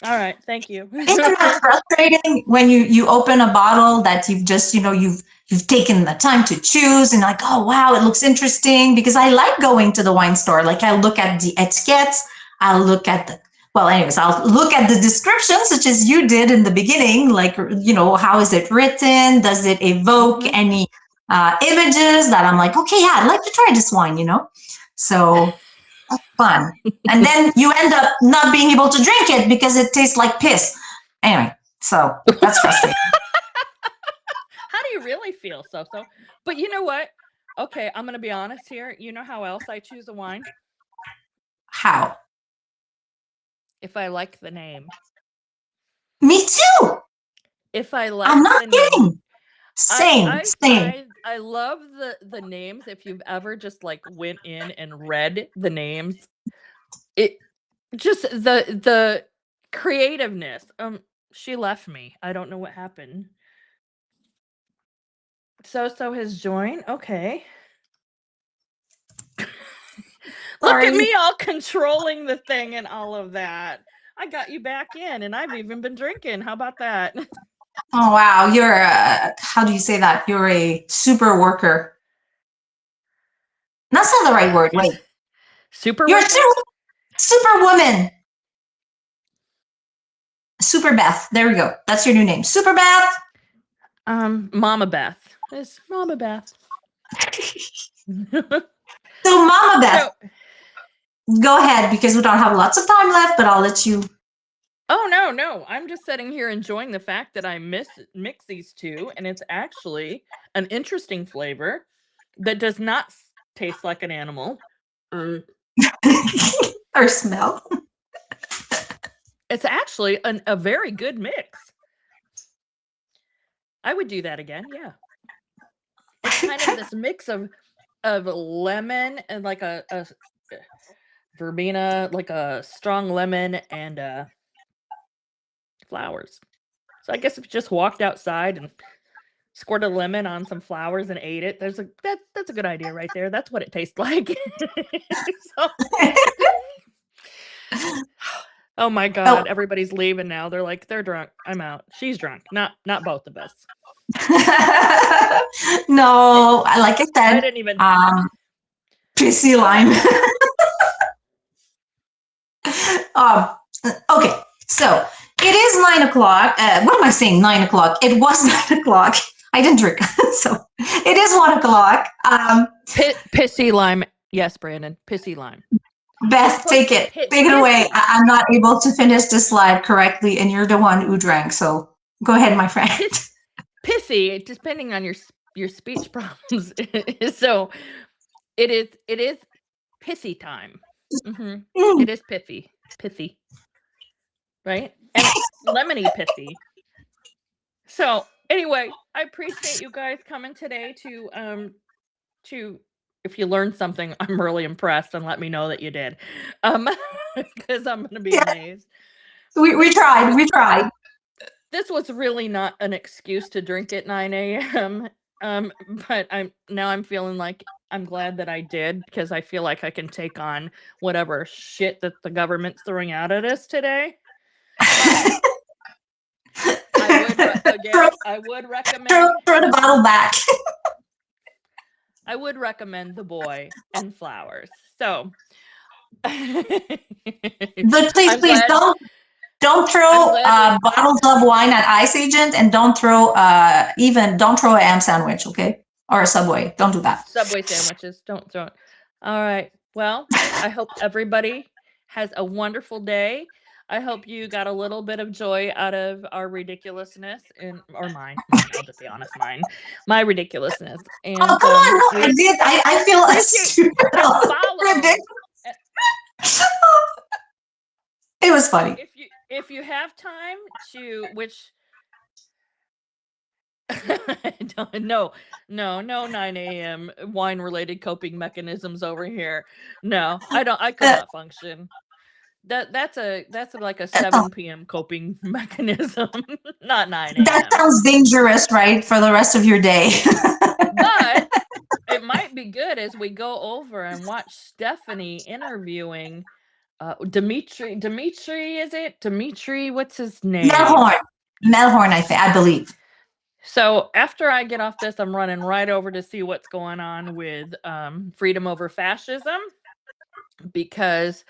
All right, thank you. Isn't that frustrating when you open a bottle that you've just, you've taken the time to choose and like, oh wow, it looks interesting, because I like going to the wine store. Like I look at the etiquettes, I'll look at I'll look at the description, such as you did in the beginning, like, how is it written? Does it evoke any images that I'm like, okay, yeah, I'd like to try this wine, So that's fun. And then you end up not being able to drink it because it tastes like piss. Anyway, so that's frustrating. How do you really feel, so? But you know what? Okay, I'm going to be honest here. You know how else I choose a wine? How? If I like the name. Me too. If I like I'm not kidding. Name. Same. I love the names. If you've ever just like went in and read the names, it just the creativeness. She left me. I don't know what happened. So has joined. Okay. Look at me all controlling the thing and all of that. I got you back in, and I've even been drinking. How about that? Oh, wow. You're how do you say that? You're a super worker. That's not the right word. Wait. You're superwoman. Super Beth. There we go. That's your new name. Super Beth. Mama Beth. It's Mama Beth. So Mama Beth, go ahead, because we don't have lots of time left, but I'll let you. Oh, no. I'm just sitting here enjoying the fact that I mix these two, and it's actually an interesting flavor that does not taste like an animal. Or smell. It's actually a very good mix. I would do that again, yeah. It's kind of this mix of lemon and like a verbena, like a strong lemon and flowers. So I guess if you just walked outside and squirted a lemon on some flowers and ate it, that's a good idea right there. That's what it tastes like. Oh my God, everybody's leaving now. They're like, they're drunk. I'm out. She's drunk. Not both of us. No, like I said, I didn't even pissy lime. Okay, so it is 9 o'clock. What am I saying? 9 o'clock. It was 9 o'clock. I didn't drink, so it is 1 o'clock. Pissy lime. Yes, Brandon. Pissy lime. Beth, take it away. I'm not able to finish the slide correctly, and you're the one who drank. So go ahead, my friend. Pissy, depending on your speech problems. So it is pissy time. It is pithy, right? And lemony pithy. So anyway, I appreciate you guys coming today to if you learned something, I'm really impressed, and let me know that you did. Because I'm gonna be amazed. We tried. This was really not an excuse to drink at 9 a.m. But I'm feeling like I'm glad that I did, because I feel like I can take on whatever shit that the government's throwing out at us today. I would recommend throw the bottle back. I would recommend The Boy and Flowers. So, but please don't throw bottles of wine at Ice Agent, and don't throw a ham sandwich. Okay. or a Subway. Don't do that. Subway sandwiches. Don't throw it. All right. Well, I hope everybody has a wonderful day. I hope you got a little bit of joy out of our ridiculousness or mine. I'll just be honest, my ridiculousness. And Oh, come on. No, I we did. I feel appreciate stupid. and follow. It was So funny. if you have time to, which no 9 a.m. wine related coping mechanisms over here. No, I could not function. That's like a 7 p.m. coping mechanism, not 9 That a.m. sounds dangerous, right? For the rest of your day. But it might be good as we go over and watch Stephanie interviewing Dimitri, is it? Dimitri, what's his name? Melhorn. Melhorn, I believe. So after I get off this, I'm running right over to see what's going on with Freedom Over Fascism, because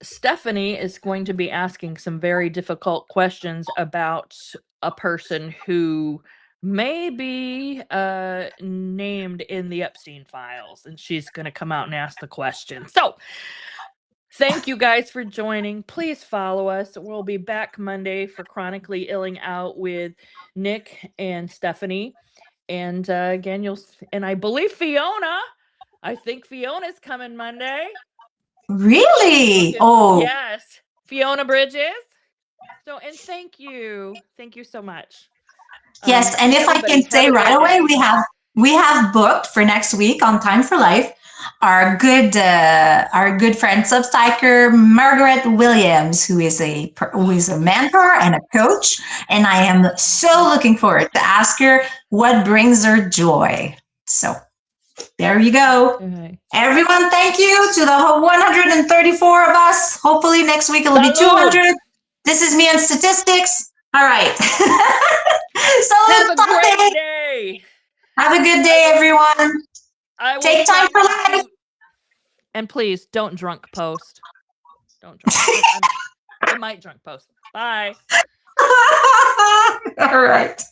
Stephanie is going to be asking some very difficult questions about a person who may be named in the Epstein files, and she's going to come out and ask the question. So thank you guys for joining. Please follow us. We'll be back Monday for Chronically Illing Out with Nick and Stephanie. And again, and I believe Fiona. I think Fiona's coming Monday. Really? Oh, Yes, Fiona Bridges. So, and thank you so much. yes. And if I Everybody, can have say a right great away, day. we have booked for next week on Time for Life our good friend Substacker Margaret Williams, who is a mentor and a coach, and I am so looking forward to ask her what brings her joy. So there you go. Okay. Everyone, thank you to the 134 of us. Hopefully next week it'll be Salud. 200. This is me on statistics. All right. Have a great day. Have a good day, everyone. I will Take time for not life. And please don't drunk post. Don't drunk. I might drunk post. Bye. All right.